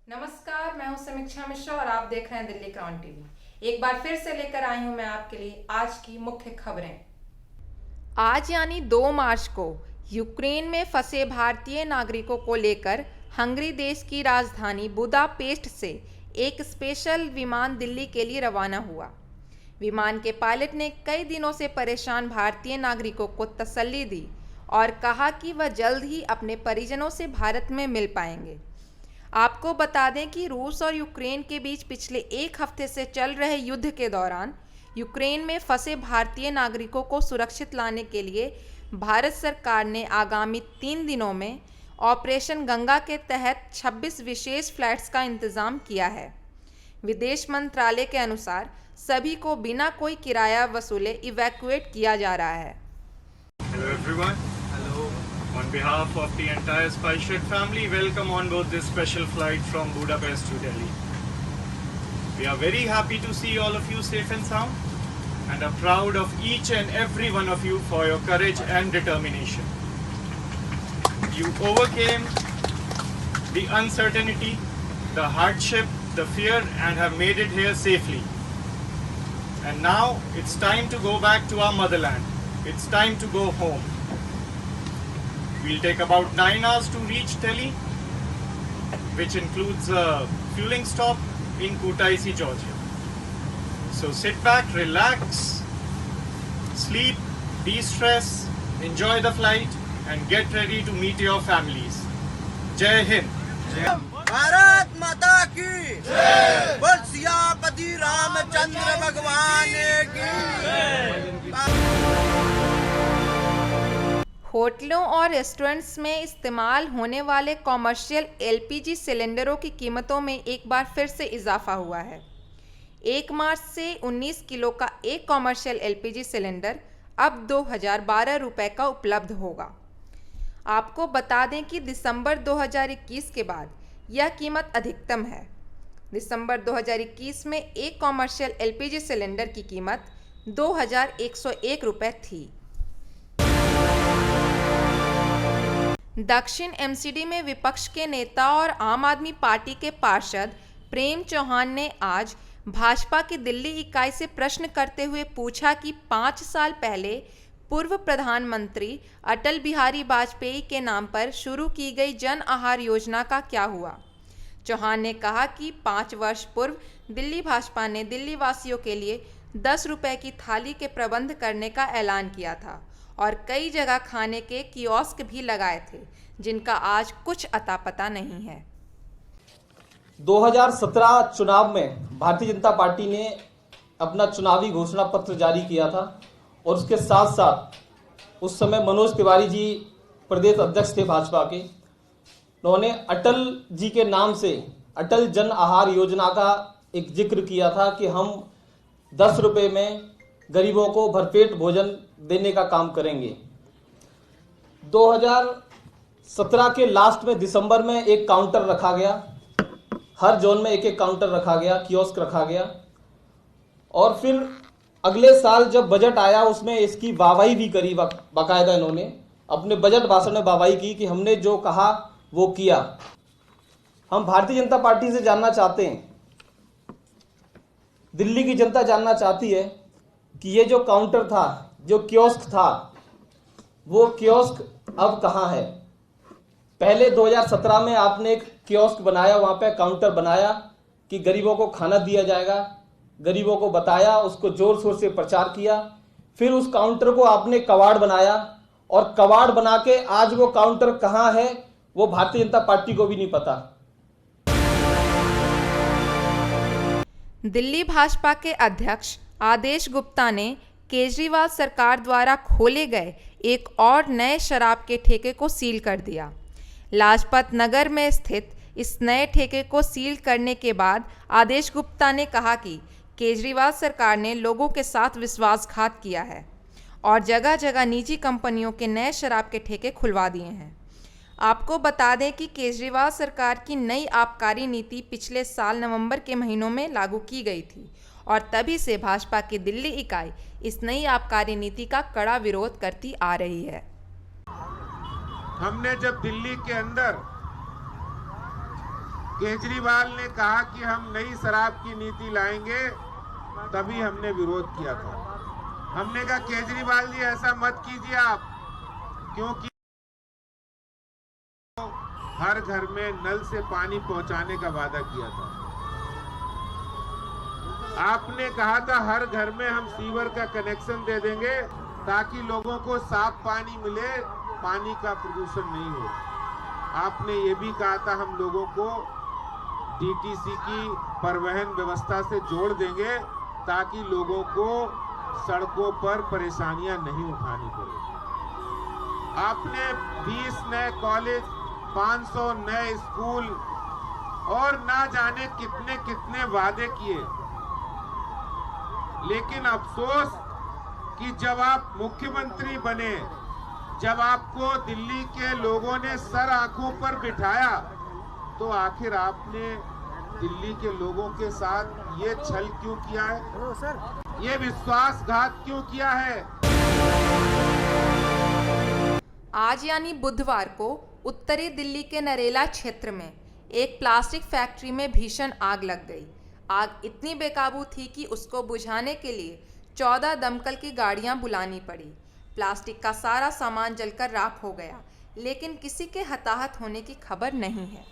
नमस्कार, मैं हूं समीक्षा मिश्रा और आप देख रहे हैं दिल्ली क्राउन टीवी। एक बार फिर से लेकर आई हूं मैं आपके लिए आज की मुख्य खबरें। आज यानी 2 मार्च को यूक्रेन में फंसे भारतीय नागरिकों को लेकर हंगरी देश की राजधानी बुदापेस्ट से एक स्पेशल विमान दिल्ली के लिए रवाना हुआ। विमान के पायलट ने कई दिनों से परेशान भारतीय नागरिकों को तसल्ली दी और कहा कि वह जल्द ही अपने परिजनों से भारत में मिल पाएंगे। आपको बता दें कि रूस और यूक्रेन के बीच पिछले एक हफ्ते से चल रहे युद्ध के दौरान यूक्रेन में फंसे भारतीय नागरिकों को सुरक्षित लाने के लिए भारत सरकार ने आगामी 3 दिनों में ऑपरेशन गंगा के तहत 26 विशेष फ्लाइट्स का इंतजाम किया है। विदेश मंत्रालय के अनुसार सभी को बिना कोई किराया वसूले इवैक्यूएट किया जा रहा है। Hello everyone. Hello. On behalf of the entire SpiceJet family, welcome on board this special flight from Budapest to Delhi. We are very happy to see all of you safe and sound and are proud of each and every one of you for your courage and determination. You overcame the uncertainty, the hardship, the fear and have made it here safely. And now it's time to go back to our motherland. It's time to go home. We'll take about 9 hours to reach Delhi, which includes a fueling stop in Kutaisi, Georgia. So sit back, relax, sleep, de-stress, enjoy the flight and get ready to meet your families. Jai Hind. Bharat माता की जय। बोल सियापति रामचंद्र भगवान की। होटलों और restaurants में इस्तेमाल होने वाले कॉमर्शियल एलपीजी सिलेंडरों की कीमतों में एक बार फिर से इजाफा हुआ है। 1 मार्च से 19 किलो का एक कॉमर्शियल एलपीजी सिलेंडर अब 2012 रुपये का उपलब्ध होगा। आपको बता दें कि दिसंबर 2021 के बाद यह कीमत अधिकतम है। दिसंबर 2021 में एक कॉमर्शियल एलपीजी सिलेंडर की कीमत 2101 रुपये थी। दक्षिण एमसीडी में विपक्ष के नेता और आम आदमी पार्टी के पार्षद प्रेम चौहान ने आज भाजपा की दिल्ली इकाई से प्रश्न करते हुए पूछा कि 5 साल पहले पूर्व प्रधानमंत्री अटल बिहारी वाजपेयी के नाम पर शुरू की गई जन आहार योजना का क्या हुआ। चौहान ने कहा कि 5 वर्ष पूर्व दिल्ली भाजपा ने दिल्ली वासियों के लिए 10 रुपये की थाली के प्रबंध करने का ऐलान किया था और कई जगह खाने के कियोस्क भी लगाए थे, जिनका आज कुछ अता पता नहीं है। 2017 चुनाव में भारतीय जनता पार्टी ने अपना चुनावी घोषणा पत्र जारी किया था और उसके साथ साथ उस समय मनोज तिवारी जी प्रदेश अध्यक्ष थे भाजपा के। उन्होंने अटल जी के नाम से अटल जन आहार योजना का एक जिक्र किया था कि हम 10 रुपये में गरीबों को भरपेट भोजन देने का काम करेंगे। 2017 के लास्ट में दिसंबर में एक काउंटर रखा गया, हर जोन में एक एक काउंटर रखा गया, कियोस्क रखा गया और फिर अगले साल जब बजट आया उसमें इसकी वाहवाही भी करी। बाकायदा इन्होंने अपने बजट भाषण में वाहवाही की कि हमने जो कहा वो किया। हम भारतीय जनता पार्टी से जानना चाहते हैं, दिल्ली की जनता जानना चाहती है कि ये जो काउंटर था, जो कियोस्क था, वो कियोस्क अब कहाँ है। पहले 2017 में आपने एक कियोस्क बनाया, वहां पे काउंटर बनाया कि गरीबों को खाना दिया जाएगा, गरीबों को बताया, उसको जोर शोर से प्रचार किया। फिर उस काउंटर को आपने कबाड़ बनाया और कबाड़ बना के आज वो काउंटर कहाँ है वो भारतीय जनता पार्टी को भी नहीं पता। दिल्ली भाजपा के अध्यक्ष आदेश गुप्ता ने केजरीवाल सरकार द्वारा खोले गए एक और नए शराब के ठेके को सील कर दिया। लाजपत नगर में स्थित इस नए ठेके को सील करने के बाद आदेश गुप्ता ने कहा कि केजरीवाल सरकार ने लोगों के साथ विश्वासघात किया है और जगह जगह निजी कंपनियों के नए शराब के ठेके खुलवा दिए हैं। आपको बता दें कि केजरीवाल सरकार की नई आबकारी नीति पिछले साल नवंबर के महीनों में लागू की गई थी और तभी से भाजपा की दिल्ली इकाई इस नई आबकारी नीति का कड़ा विरोध करती आ रही है। हमने जब दिल्ली के अंदर केजरीवाल ने कहा कि हम नई शराब की नीति लाएंगे, तभी हमने विरोध किया था। हमने कहा केजरीवाल जी ऐसा मत कीजिए आप, क्योंकि हर घर में नल से पानी पहुंचाने का वादा किया था। आपने कहा था हर घर में हम सीवर का कनेक्शन दे देंगे ताकि लोगों को साफ पानी मिले, पानी का प्रदूषण नहीं हो। आपने ये भी कहा था हम लोगों को डीटीसी की परिवहन व्यवस्था से जोड़ देंगे ताकि लोगों को सड़कों पर परेशानियां नहीं उठानी पड़े। आपने 20 नए कॉलेज, 500 नए स्कूल और ना जाने कितने कितने वादे किए, लेकिन अफसोस कि जब आप मुख्यमंत्री बने, जब आपको दिल्ली के लोगों ने सर आंखों पर बिठाया, तो आखिर आपने दिल्ली के लोगों के साथ ये छल क्यों किया है, ये विश्वासघात क्यों किया है? आज यानी बुधवार को उत्तरी दिल्ली के नरेला क्षेत्र में एक प्लास्टिक फैक्ट्री में भीषण आग लग गई। आग इतनी बेकाबू थी कि उसको बुझाने के लिए 14 दमकल की गाड़ियां बुलानी पड़ी। प्लास्टिक का सारा सामान जलकर राख हो गया, लेकिन किसी के हताहत होने की खबर नहीं है।